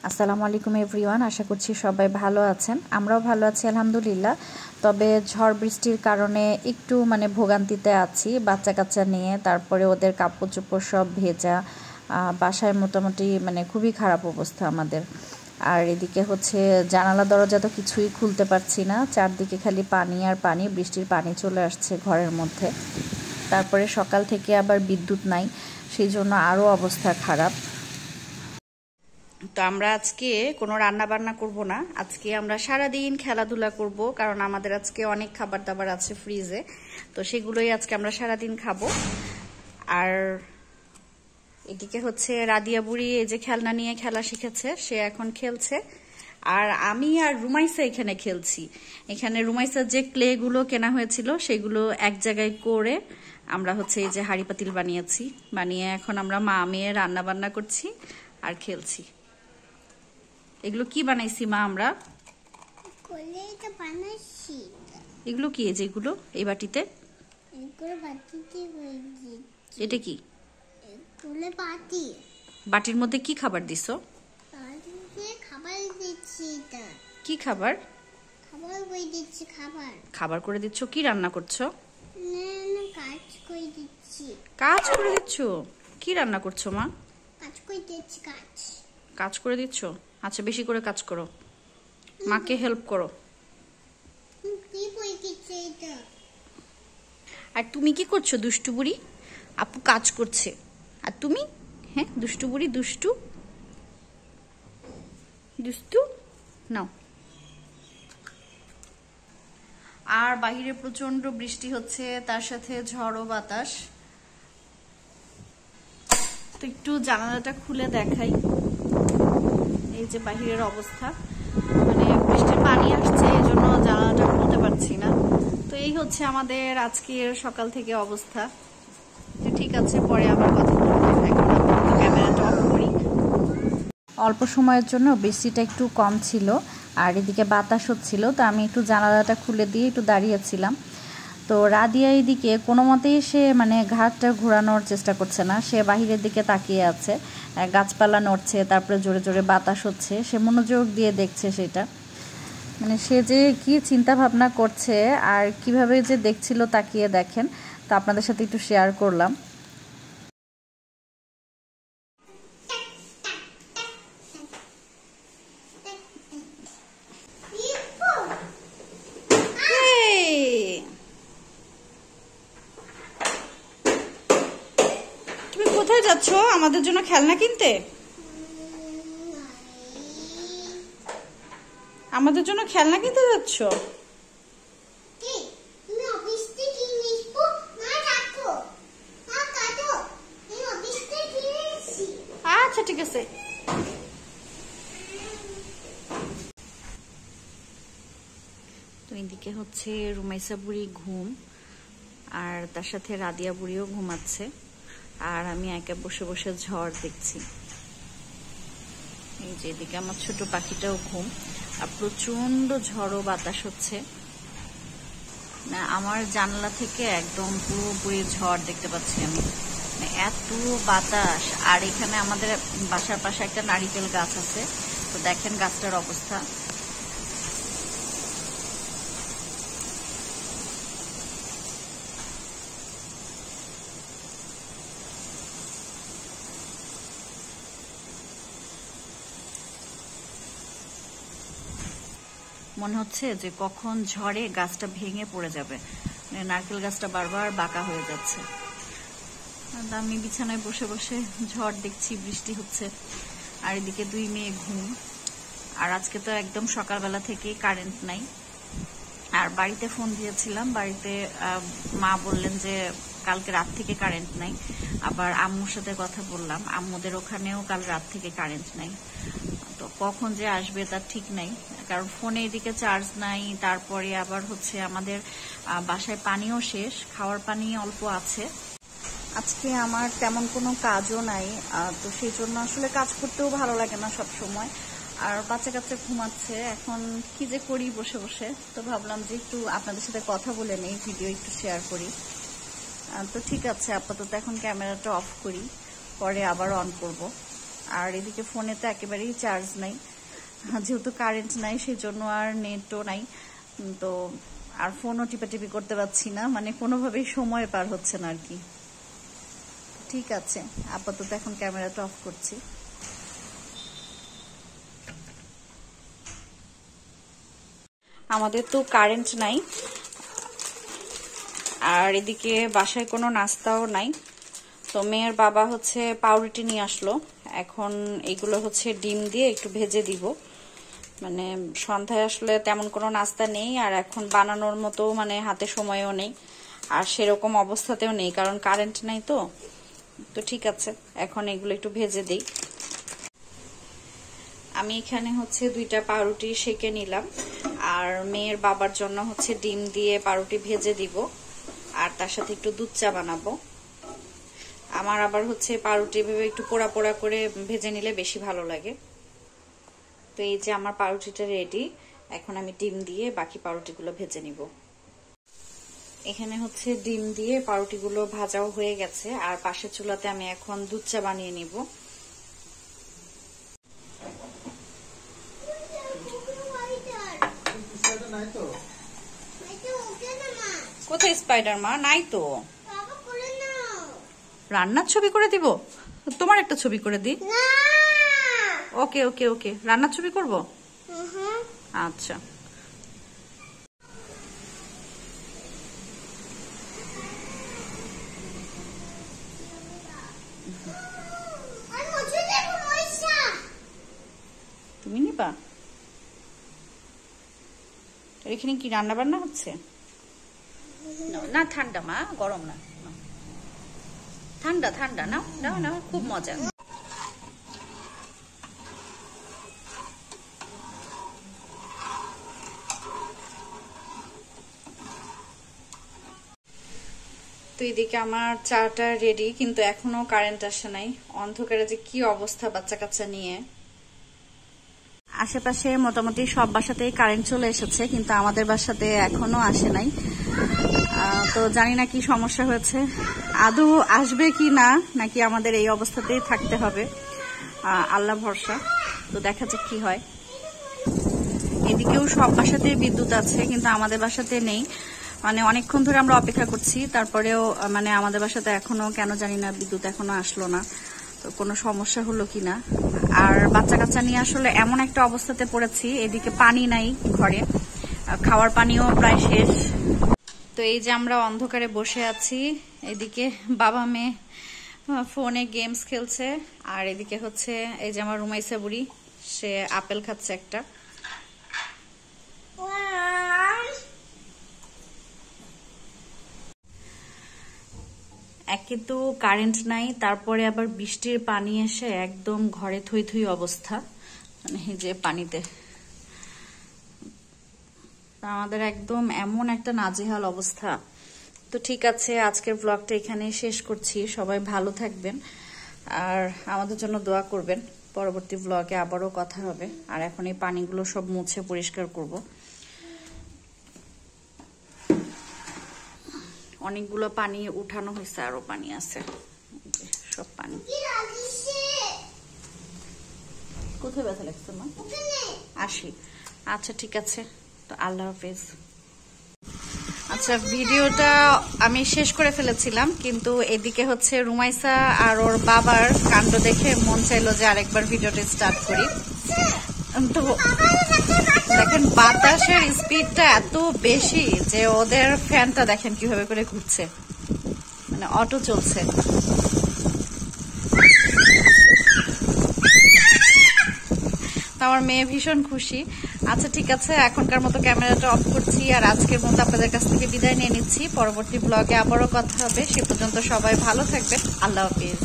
আসসালামু আলাইকুম এভরিওয়ান, আশা করছি সবাই ভালো আছেন। আমরাও ভালো আছি আলহামদুলিল্লাহ। তবে ঝড় বৃষ্টির কারণে একটু ভোগান্তিতে আছি বাচ্চা কাচ্চা নিয়ে। তারপরে ওদের কাপড় চোপড় সব ভেজা, বাসায় মোটামুটি খুবই খারাপ অবস্থা আমাদের। আর এদিকে হচ্ছে জানালা দরজা তো কিছুই খুলতে পারছি না, চারদিকে খালি পানি আর পানি, বৃষ্টির পানি চলে আসছে ঘরের মধ্যে। তারপরে সকাল থেকে আবার বিদ্যুৎ নাই, সেই জন্য আরও অবস্থা খারাপ। তো আমরা আজকে কোনো রান্না বান্না করব না, আজকে আমরা সারাদিন খেলাধুলা করব, কারণ আমাদের আজকে অনেক খাবার দাবার আছে ফ্রিজে, তো সেগুলোই আজকে আমরা সারাদিন খাবো। আর এদিকে হচ্ছে রাদিয়া বুড়ি এই যে খেলনা নিয়ে খেলা শিখেছে, সে এখন খেলছে। আর আমি আর রুমাইসা এখানে খেলছি। এখানে রুমাইসার যে ক্লে গুলো কেনা হয়েছিল সেগুলো এক জায়গায় করে আমরা হচ্ছে এই যে হাঁড়ি পাতিল বানিয়েছি, বানিয়ে এখন আমরা মা মেয়ে রান্না বান্না করছি আর খেলছি। এগুলো কি বানাইছি মা? আমরা এগুলো কি, এই যেগুলো এই বাটিতে, এটা কি বাটির মধ্যে কি খাবার দিছো? কি খাবার? খাবার করে দিচ্ছ? কি রান্না করছো? কাজ করে দিচ্ছ? কি রান্না করছো মা? কাজ করে দিচ্ছ? আচ্ছা, বেশি করে কাজ করো, মাকে হেল্প করো। আর তুমি কি করছো দুষ্টু বুড়ি? আপু কাজ করছে আর তুমি? হ্যাঁ, দুষ্টু বুড়ি, দুষ্টু দুষ্টু নাও। আর বাহিরে প্রচন্ড বৃষ্টি হচ্ছে, তার সাথে ঝড় বাতাস। তো একটু জানালাটা খুলে দেখাই, এই যে বাহিরের অবস্থা, বৃষ্টির পানি আসছে, এই জন্য জানালাটা খুলতে পারছি না। তো এই হচ্ছে আমাদের আজকের সকাল থেকে অবস্থা। তো ঠিক আছে, পরে আবার কথা বলবো, এখন ক্যামেরাটা অফ করি। অল্প সময়ের জন্য বৃষ্টিটা একটু কম ছিল আর এদিকে বাতাস হচ্ছিল, তো আমি একটু জানালাটা খুলে দিয়ে একটু দাঁড়িয়েছিলাম। তো রাদিয়া এইদিকে কোনো মতেই সে ঘাটটা ঘোরানোর চেষ্টা করছে না, সে বাহিরের দিকে তাকিয়ে আছে, গাছপালা নড়ছে, তারপরে জোরে জোরে বাতাস হচ্ছে, সে মনোযোগ দিয়ে দেখছে সেটা। সে যে কি চিন্তা ভাবনা করছে আর কিভাবে যে দেখছিল তাকিয়ে, দেখেন। তো আপনাদের সাথে একটু শেয়ার করলাম। তুমি কোথায় যাচ্ছ আমাদের জন্য খেলনা কিনতে? আমাদের জন্য খেলনা কিনতে যাচ্ছ? আচ্ছা ঠিক আছে। তো এদিকে হচ্ছে রুমাইসা বুড়ি ঘুম, আর তার সাথে রাদিয়া বুড়িও ঘুমাচ্ছে, আর আমি একা বসে বসে ঝড় দেখছি। এই যে এদিকে আমার ছোট পাখিটাও ঘুম, আর প্রচন্ড ঝড় ও বাতাস হচ্ছে। আমার জানলা থেকে একদম পুরোপুরি ঝড় দেখতে পাচ্ছি আমি, এত বাতাস। আর এখানে আমাদের বাসার পাশে একটা নারিকেল গাছ আছে, তো দেখেন গাছটার অবস্থা। মনে হচ্ছে যে কখন ঝড়ে গাছটা ভেঙে পড়ে যাবে, নারকেল গাছটা বারবার বাঁকা হয়ে যাচ্ছে। আমি বিছানায় বসে বসে ঝড় দেখছি, বৃষ্টি হচ্ছে, আর এদিকে দুই মেয়ে ঘুম। আর আজকে তো একদম সকালবেলা থেকেই কারেন্ট নাই। আর বাড়িতে ফোন দিয়েছিলাম, বাড়িতে মা বললেন যে কালকে রাত থেকে কারেন্ট নাই। আবার আম্মুর সাথে কথা বললাম, আম্মুদের ওখানেও কাল রাত থেকে কারেন্ট নাই। তো কখন যে আসবে তার ঠিক নাই, কারণ ফোনে এদিকে চার্জ নাই, তারপরে আবার হচ্ছে আমাদের বাসায় পানিও শেষ, খাওয়ার পানি অল্প আছে। আজকে আমার তেমন কোনো কাজও নাই, তো সেই জন্য আসলে কাজ করতেও ভালো লাগে না সব সময়। আর বাচ্চা কাচ্চা ঘুমাচ্ছে, এখন কি যে করি বসে বসে, তো ভাবলাম যে একটু আপনাদের সাথে কথা বলে নেই, ভিডিও একটু শেয়ার করি। তো ঠিক আছে, আপাতত এখন ক্যামেরাটা অফ করি, পরে আবার অন করব। আর এদিকে ফোনে তো একেবারেই চার্জ নাই, যেহেতু কারেন্ট নাই সেই জন্য আর নেটও নাই, তো আর ফোনও টিপাটিপি করতে পারছি না, মানে কোনোভাবেই সময় পার হচ্ছে না আর কি। ঠিক আছে, আপাতত এখন ক্যামেরাটা অফ করছি। আমাদের তো কারেন্ট নাই, আর এদিকে বাসায় কোনো নাস্তাও নাই, তো মেয়ের বাবা হচ্ছে পাউরুটি নিয়ে আসলো। এখন এগুলো হচ্ছে ডিম দিয়ে একটু ভেজে দিব, মানে সন্ধ্যায় আসলে তেমন কোনো নাস্তা নেই, আর এখন বানানোর মতো মানে হাতে সময়ও নেই, আর সেরকম অবস্থাতেও নেই কারণ কারেন্ট নাই। তো ঠিক আছে, এখন এগুলো একটু ভেজে দিই। আমি এখানে হচ্ছে 2টা পাউরুটি সেকে নিলাম, আর মেয়ের বাবার জন্য হচ্ছে ডিম দিয়ে পাউরুটি ভেজে দিব, আর তার সাথে একটু দুধ চা বানাবো। আমার আবার হচ্ছে পাউরুটি ভেবে একটু পোড়া পোড়া করে ভেজে নিলে বেশি ভালো লাগে। তো এই যে আমার পাউরুটিটা রেডি, এখন আমি ডিম দিয়ে বাকি পাউরুটিগুলো ভেজে নিব। এখানে হচ্ছে ডিম দিয়ে পাউরুটিগুলো ভাজাও হয়ে গেছে, আর পাশের চুলাতে আমি এখন দুধ চা বানিয়ে নিব। কোথায় স্পাইডার মা? নাই তো। রান্নার ছবি করে দিব? তোমার একটা ছবি করে দিই। ওকে ওকে ওকে, রান্নার ছবি করব। আচ্ছা, তুমি নিবা? এখানে কি রান্না বান্না হচ্ছে? না ঠান্ডা মা, গরম না, ঠান্ডা ঠান্ডা। নাও নাও নাও, খুব মজা। তো এদিকে আমার চাটা রেডি, কিন্তু এখনো কারেন্ট আসে নাই। অন্ধকারে যে কি অবস্থা বাচ্চা কাচ্চা নিয়ে। আশেপাশে মোটামুটি সব বাসাতেই কারেন্ট চলে এসেছে, কিন্তু আমাদের বাসাতে এখনো আসে নাই। তো জানি না কি সমস্যা হয়েছে, আদৌ আসবে কি না, নাকি আমাদের এই অবস্থাতেই থাকতে হবে, আল্লাহ ভরসা। তো দেখা যাক কি হয়। এদিকেও সব বাসাতেই বিদ্যুৎ আছে, কিন্তু আমাদের বাসাতে নেই। মানে অনেকক্ষণ ধরে আমরা অপেক্ষা করছি, তারপরেও মানে আমাদের বাসাতে এখনো কেন জানি না বিদ্যুৎ এখনো আসলো না। তো কোনো সমস্যা হলো কিনা। আর বাচ্চা কাচ্চা নিয়ে আসলে এমন একটা অবস্থাতে পড়েছি, এদিকে পানি নাই ঘরে, খাওয়ার পানিও প্রায় শেষ। তো এই যে আমরা অন্ধকারে বসে আছি, এদিকে বাবা মেয়ে ফোনে গেমস খেলছে, আর এদিকে হচ্ছে এই যে আমার রুমাইসা বুড়ি, সে আপেল খাচ্ছে একটা। একে তো কারেন্ট নাই, তারপরে আবার বৃষ্টির পানি এসে একদম ঘরে থই থই অবস্থা, মানে এই যে পানিতে আমাদের একদম এমন একটা নাজেহাল অবস্থা। তো ঠিক আছে, আজকের ব্লগটা এখানে শেষ করছি। সবাই ভালো থাকবেন আর আমাদের জন্য দোয়া করবেন। পরবর্তী ব্লগে আবারও কথা হবে। আর এখন এই পানিগুলো সব মুছে পরিষ্কার করব। অনেকগুলো পানি উঠানো হয়েছে, আরো পানি আছে, সব পানি। কোথায় ব্যথা লাগছে মা? আসি। আচ্ছা ঠিক আছে, তো আল্লাহ হাফেজ। আচ্ছা, ভিডিওটা আমি শেষ করে ফেলেছিলাম, কিন্তু এদিকে হচ্ছে রুমাইসা আর ওর বাবার কাণ্ড দেখে মন চাইলো যে আরেকবার ভিডিওটা স্টার্ট করি। তো দেখেন বাতাসের স্পিডটা এত বেশি যে ওদের ফ্যানটা দেখেন কিভাবে করে ঘুরছে, মানে অটো চলছে। আমার মেয়ে ভীষণ খুশি। আচ্ছা ঠিক আছে, এখনকার মতো ক্যামেরাটা অফ করছি, আর আজকের মতো আপনাদের কাছ থেকে বিদায় নিয়ে নিচ্ছি। পরবর্তী ব্লগে আবারও কথা হবে, সে পর্যন্ত সবাই ভালো থাকবেন। আল্লাহ হাফেজ।